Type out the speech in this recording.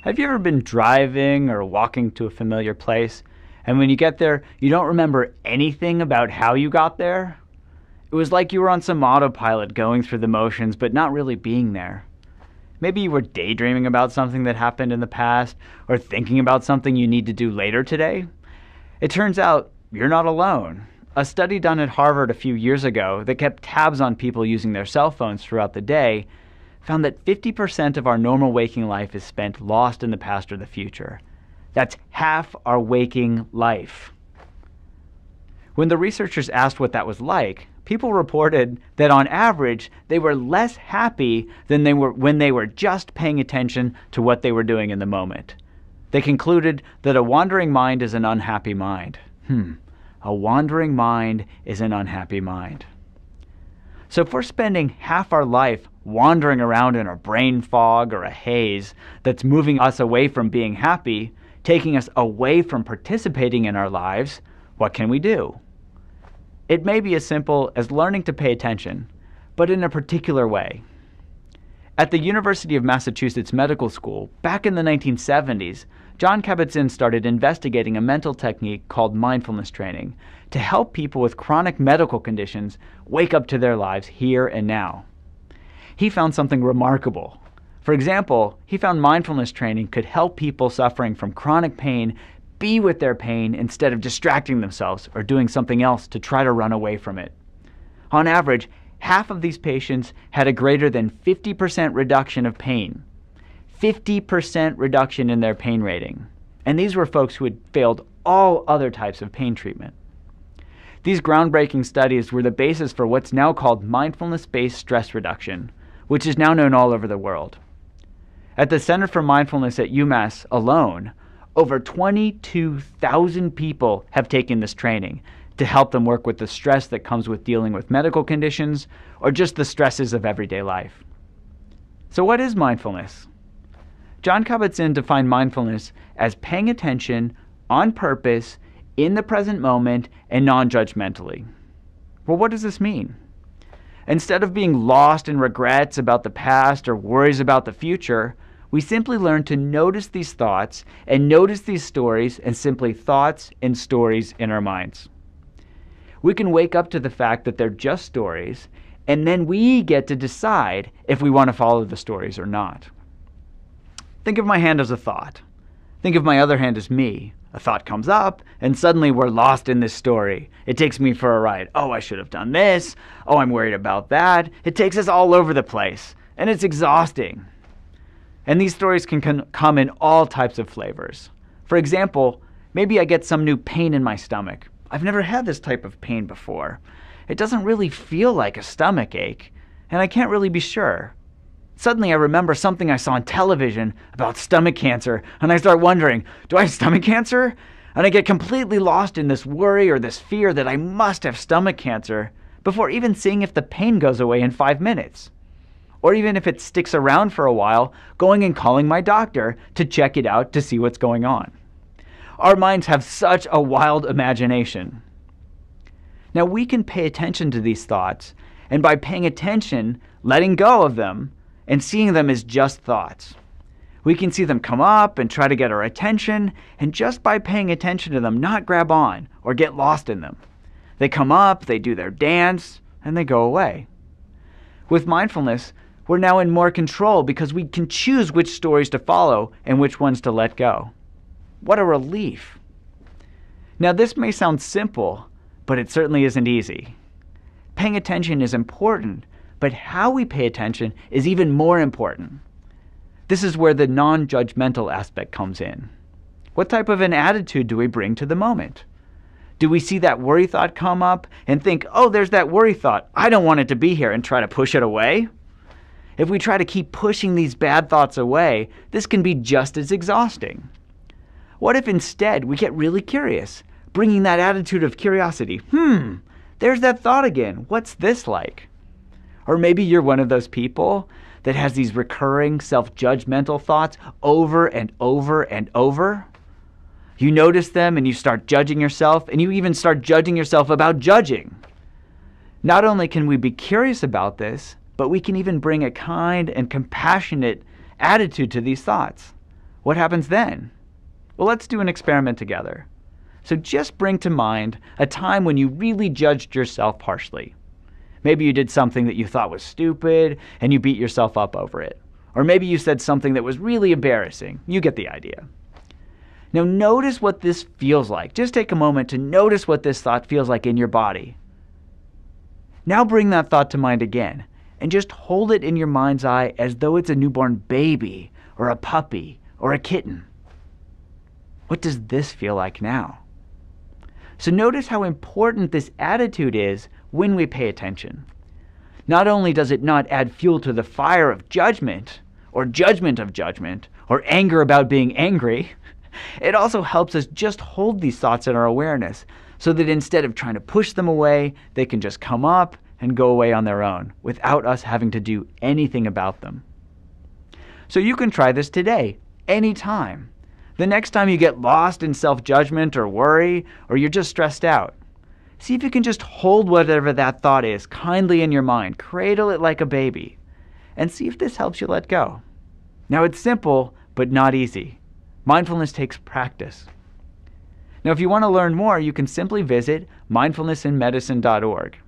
Have you ever been driving or walking to a familiar place, and when you get there, you don't remember anything about how you got there? It was like you were on some autopilot going through the motions, but not really being there. Maybe you were daydreaming about something that happened in the past, or thinking about something you need to do later today. It turns out you're not alone. A study done at Harvard a few years ago that kept tabs on people using their cell phones throughout the day found that 50% of our normal waking life is spent lost in the past or the future. That's half our waking life. When the researchers asked what that was like, people reported that on average, they were less happy than they were when they were just paying attention to what they were doing in the moment. They concluded that a wandering mind is an unhappy mind. A wandering mind is an unhappy mind. So if we're spending half our life wandering around in a brain fog or a haze that's moving us away from being happy, taking us away from participating in our lives, what can we do? It may be as simple as learning to pay attention, but in a particular way. At the University of Massachusetts Medical School, back in the 1970s, Jon Kabat-Zinn started investigating a mental technique called mindfulness training to help people with chronic medical conditions wake up to their lives here and now. He found something remarkable. For example, he found mindfulness training could help people suffering from chronic pain be with their pain instead of distracting themselves or doing something else to try to run away from it. On average, half of these patients had a greater than 50% reduction of pain. 50% reduction in their pain rating. And these were folks who had failed all other types of pain treatment. These groundbreaking studies were the basis for what's now called mindfulness-based stress reduction, which is now known all over the world. At the Center for Mindfulness at UMass alone, over 22,000 people have taken this training to help them work with the stress that comes with dealing with medical conditions or just the stresses of everyday life. So what is mindfulness? Jon Kabat-Zinn defined mindfulness as paying attention on purpose in the present moment and non-judgmentally. Well, what does this mean? Instead of being lost in regrets about the past or worries about the future, we simply learn to notice these thoughts and notice these stories and simply thoughts and stories in our minds. We can wake up to the fact that they're just stories, and then we get to decide if we want to follow the stories or not. Think of my hand as a thought. Think of my other hand as me. A thought comes up, and suddenly we're lost in this story. It takes me for a ride. Oh, I should have done this. Oh, I'm worried about that. It takes us all over the place, and it's exhausting. And these stories can come in all types of flavors. For example, maybe I get some new pain in my stomach. I've never had this type of pain before. It doesn't really feel like a stomach ache, and I can't really be sure. Suddenly I remember something I saw on television about stomach cancer, and I start wondering, do I have stomach cancer? And I get completely lost in this worry or this fear that I must have stomach cancer before even seeing if the pain goes away in 5 minutes. Or even if it sticks around for a while, going and calling my doctor to check it out to see what's going on. Our minds have such a wild imagination. Now we can pay attention to these thoughts, and by paying attention, letting go of them, and seeing them as just thoughts. We can see them come up and try to get our attention, and just by paying attention to them, not grab on or get lost in them. They come up, they do their dance, and they go away. With mindfulness, we're now in more control because we can choose which stories to follow and which ones to let go. What a relief. Now this may sound simple, but it certainly isn't easy. Paying attention is important, but how we pay attention is even more important. This is where the non-judgmental aspect comes in. What type of an attitude do we bring to the moment? Do we see that worry thought come up and think, oh, there's that worry thought, I don't want it to be here, and try to push it away? If we try to keep pushing these bad thoughts away, this can be just as exhausting. What if instead we get really curious, bringing that attitude of curiosity? There's that thought again. What's this like? Or maybe you're one of those people that has these recurring self-judgmental thoughts over and over and over. You notice them and you start judging yourself, and you even start judging yourself about judging. Not only can we be curious about this, but we can even bring a kind and compassionate attitude to these thoughts. What happens then? Well, let's do an experiment together. So just bring to mind a time when you really judged yourself harshly. Maybe you did something that you thought was stupid and you beat yourself up over it. Or maybe you said something that was really embarrassing. You get the idea. Now notice what this feels like. Just take a moment to notice what this thought feels like in your body. Now bring that thought to mind again and just hold it in your mind's eye as though it's a newborn baby or a puppy or a kitten. What does this feel like now? So notice how important this attitude is when we pay attention. Not only does it not add fuel to the fire of judgment or judgment of judgment or anger about being angry, it also helps us just hold these thoughts in our awareness so that instead of trying to push them away, they can just come up and go away on their own without us having to do anything about them. So you can try this today, anytime. The next time you get lost in self-judgment or worry, or you're just stressed out, see if you can just hold whatever that thought is kindly in your mind, cradle it like a baby, and see if this helps you let go. Now it's simple, but not easy. Mindfulness takes practice. Now if you want to learn more, you can simply visit mindfulnessinmedicine.org.